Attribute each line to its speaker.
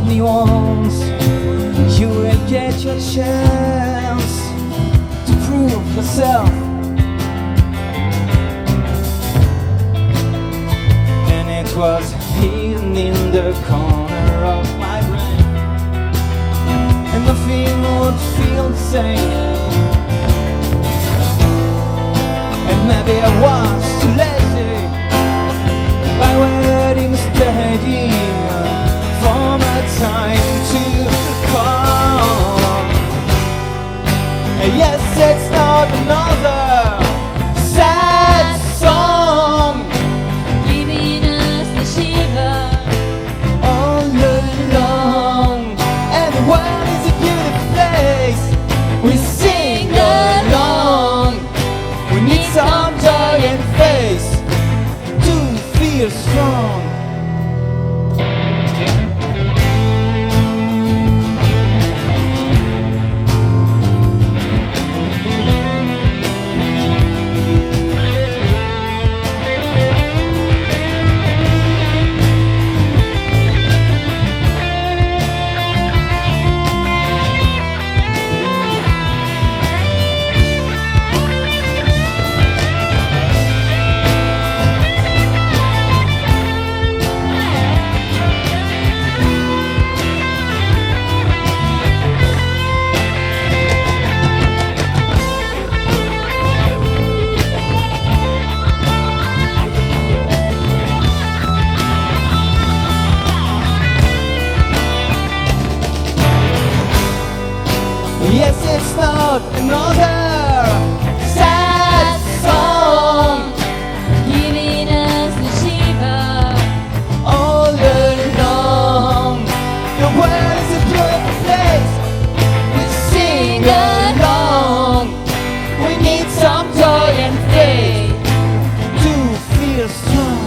Speaker 1: me once, you will get your chance to prove yourself. And it was hidden in the corner of my brain, and nothing would feel the same. And maybe I was too lazy by waiting steady for my time to come. Yes, it's not another sad song
Speaker 2: giving us the shiver
Speaker 1: all along. And the world is a beautiful place. We sing along. We need some joy and faith to feel strong. Yes, it's not another sad song
Speaker 2: giving us the shiver
Speaker 1: all along. The world is a beautiful place. We sing along. We need some joy and faith to feel strong.